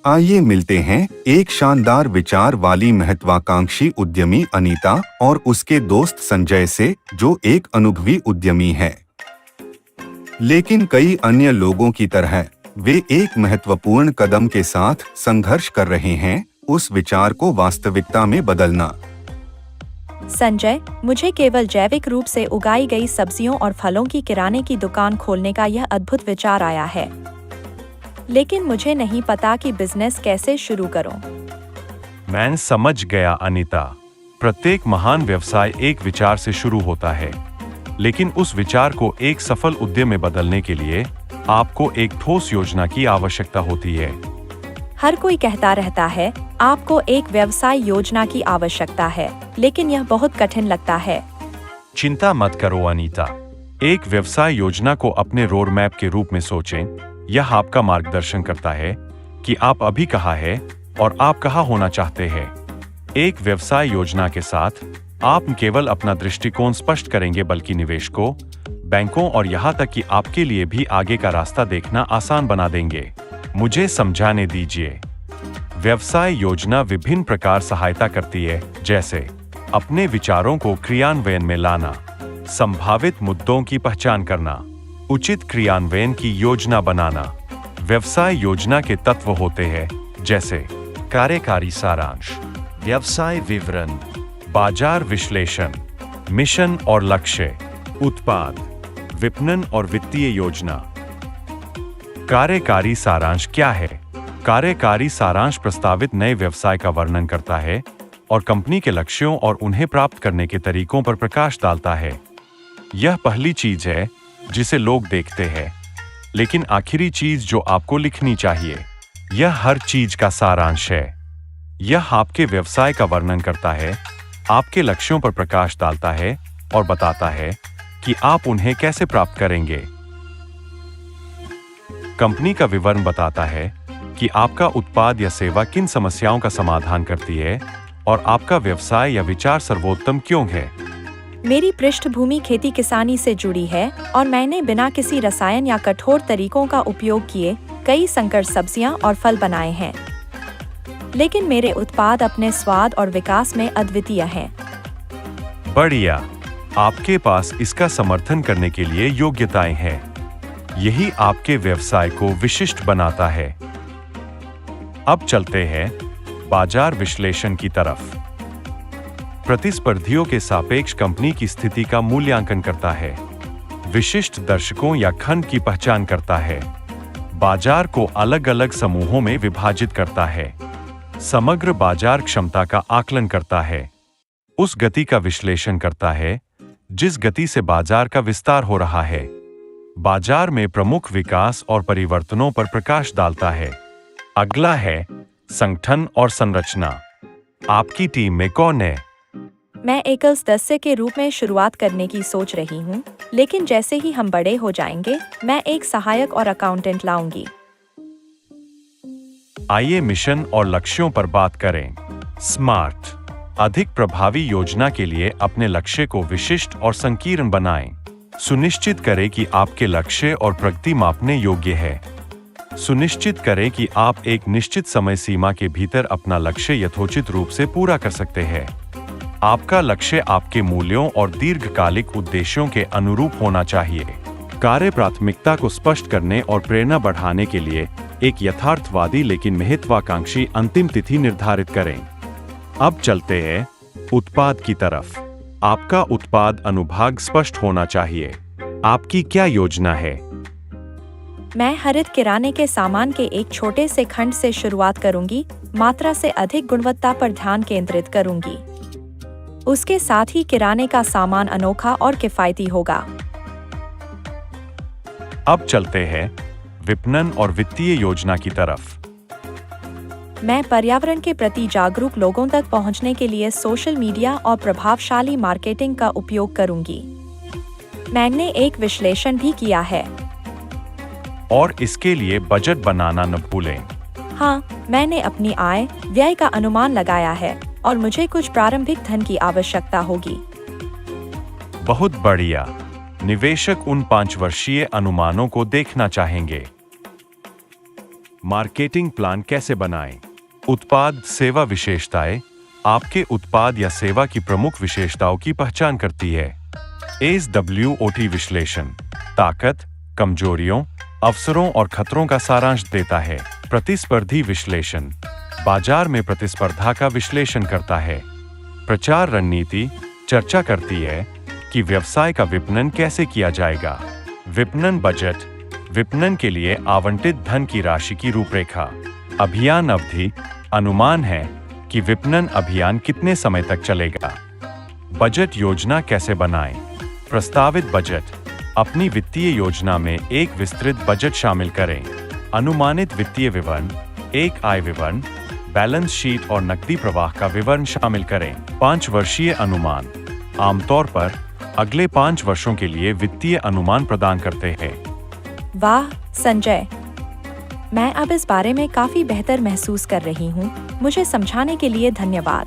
आइए मिलते हैं एक शानदार विचार वाली महत्वाकांक्षी उद्यमी अनीता और उसके दोस्त संजय से, जो एक अनुभवी उद्यमी है। लेकिन कई अन्य लोगों की तरह वे एक महत्वपूर्ण कदम के साथ संघर्ष कर रहे हैं, उस विचार को वास्तविकता में बदलना। संजय, मुझे केवल जैविक रूप से उगाई गई सब्जियों और फलों की किराने की दुकान खोलने का यह अद्भुत विचार आया है, लेकिन मुझे नहीं पता कि बिजनेस कैसे शुरू करूं। मैं समझ गया अनीता। प्रत्येक महान व्यवसाय एक विचार से शुरू होता है, लेकिन उस विचार को एक सफल उद्यम में बदलने के लिए आपको एक ठोस योजना की आवश्यकता होती है। हर कोई कहता रहता है आपको एक व्यवसाय योजना की आवश्यकता है, लेकिन यह बहुत कठिन लगता है। चिंता मत करो अनीता। एक व्यवसाय योजना को अपने रोड मैप के रूप में सोचें। यह आपका मार्गदर्शन करता है कि आप अभी कहाँ हैं और आप कहाँ होना चाहते हैं। एक व्यवसाय योजना के साथ आप न केवल अपना दृष्टिकोण स्पष्ट करेंगे, बल्कि निवेशकों, बैंकों और यहाँ तक कि आपके लिए भी आगे का रास्ता देखना आसान बना देंगे। मुझे समझाने दीजिए। व्यवसाय योजना विभिन्न प्रकार सहायता करती है, जैसे अपने विचारों को क्रियान्वयन में लाना, संभावित मुद्दों की पहचान करना, उचित क्रियान्वयन की योजना बनाना। व्यवसाय योजना के तत्व होते हैं जैसे कार्यकारी सारांश, व्यवसाय विवरण, बाजार विश्लेषण, मिशन और लक्ष्य, उत्पाद, विपणन और वित्तीय योजना। कार्यकारी सारांश क्या है? कार्यकारी सारांश प्रस्तावित नए व्यवसाय का वर्णन करता है और कंपनी के लक्ष्यों और उन्हें प्राप्त करने के तरीकों पर प्रकाश डालता है। यह पहली चीज है जिसे लोग देखते हैं, लेकिन आखिरी चीज जो आपको लिखनी चाहिए। यह हर चीज का सारांश है। यह आपके व्यवसाय का वर्णन करता है, आपके लक्ष्यों पर प्रकाश डालता है और बताता है कि आप उन्हें कैसे प्राप्त करेंगे। कंपनी का विवरण बताता है कि आपका उत्पाद या सेवा किन समस्याओं का समाधान करती है और आपका व्यवसाय या विचार सर्वोत्तम क्यों है। मेरी पृष्ठभूमि खेती किसानी से जुड़ी है और मैंने बिना किसी रसायन या कठोर तरीकों का उपयोग किए कई संकर सब्जियां और फल बनाए हैं, लेकिन मेरे उत्पाद अपने स्वाद और विकास में अद्वितीय हैं। बढ़िया, आपके पास इसका समर्थन करने के लिए योग्यताएं हैं। यही आपके व्यवसाय को विशिष्ट बनाता है। अब चलते हैं बाजार विश्लेषण की तरफ। प्रतिस्पर्धियों के सापेक्ष कंपनी की स्थिति का मूल्यांकन करता है, विशिष्ट दर्शकों या खंड की पहचान करता है, बाजार को अलग अलग समूहों में विभाजित करता है, समग्र बाजार क्षमता का आकलन करता है, उस गति का विश्लेषण करता है जिस गति से बाजार का विस्तार हो रहा है, बाजार में प्रमुख विकास और परिवर्तनों पर प्रकाश डालता है। अगला है संगठन और संरचना। आपकी टीम में कौन है? मैं एकल सदस्य के रूप में शुरुआत करने की सोच रही हूँ, लेकिन जैसे ही हम बड़े हो जाएंगे, मैं एक सहायक और अकाउंटेंट लाऊंगी। आइए मिशन और लक्ष्यों पर बात करें। स्मार्ट, अधिक प्रभावी योजना के लिए अपने लक्ष्य को विशिष्ट और संकीर्ण बनाएं। सुनिश्चित करें कि आपके लक्ष्य और प्रगति मापने योग्य है। सुनिश्चित करें कि आप एक निश्चित समय सीमा के भीतर अपना लक्ष्य यथोचित रूप से पूरा कर सकते हैं। आपका लक्ष्य आपके मूल्यों और दीर्घकालिक उद्देश्यों के अनुरूप होना चाहिए। कार्य प्राथमिकता को स्पष्ट करने और प्रेरणा बढ़ाने के लिए एक यथार्थवादी लेकिन महत्वाकांक्षी अंतिम तिथि निर्धारित करें। अब चलते हैं उत्पाद की तरफ। आपका उत्पाद अनुभाग स्पष्ट होना चाहिए। आपकी क्या योजना है? मैं हरित किराने के सामान के एक छोटे से खंड से शुरुआत करूंगी, मात्रा से अधिक गुणवत्ता पर ध्यान केंद्रित करूंगी। उसके साथ ही किराने का सामान अनोखा और किफायती होगा। अब चलते हैं विपणन और वित्तीय योजना की तरफ। मैं पर्यावरण के प्रति जागरूक लोगों तक पहुंचने के लिए सोशल मीडिया और प्रभावशाली मार्केटिंग का उपयोग करूंगी। मैंने एक विश्लेषण भी किया है और इसके लिए बजट बनाना न भूलें। हाँ, मैंने अपनी आय व्यय का अनुमान लगाया है और मुझे कुछ प्रारंभिक धन की आवश्यकता होगी। बहुत बढ़िया। निवेशक उन 5 वर्षीय अनुमानों को देखना चाहेंगे। मार्केटिंग प्लान कैसे बनाएं? उत्पाद सेवा विशेषताएं आपके उत्पाद या सेवा की प्रमुख विशेषताओं की पहचान करती है। SWOT विश्लेषण ताकत, कमजोरियों, अवसरों और खतरों का सारांश देता है। प्रतिस्पर्धी विश्लेषण बाजार में प्रतिस्पर्धा का विश्लेषण करता है। प्रचार रणनीति चर्चा करती है कि व्यवसाय का विपणन कैसे किया जाएगा। विपणन बजट विपणन के लिए आवंटित धन की राशि की रूपरेखा। अभियान अवधि अनुमान है कि विपणन अभियान कितने समय तक चलेगा। बजट योजना कैसे बनाएं? प्रस्तावित बजट अपनी वित्तीय योजना में एक विस्तृत बजट शामिल करें। अनुमानित वित्तीय विवरण एक आय विवरण, बैलेंस शीट और नकदी प्रवाह का विवरण शामिल करें। 5 वर्षीय अनुमान आमतौर पर अगले 5 वर्षों के लिए वित्तीय अनुमान प्रदान करते हैं। वाह संजय, मैं अब इस बारे में काफी बेहतर महसूस कर रही हूँ। मुझे समझाने के लिए धन्यवाद।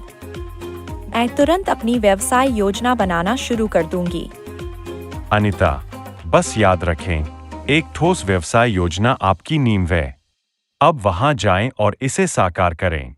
मैं तुरंत अपनी व्यवसाय योजना बनाना शुरू कर दूंगी। अनीता, बस याद रखें, एक ठोस व्यवसाय योजना आपकी नींव है। अब वहां जाएं और इसे साकार करें।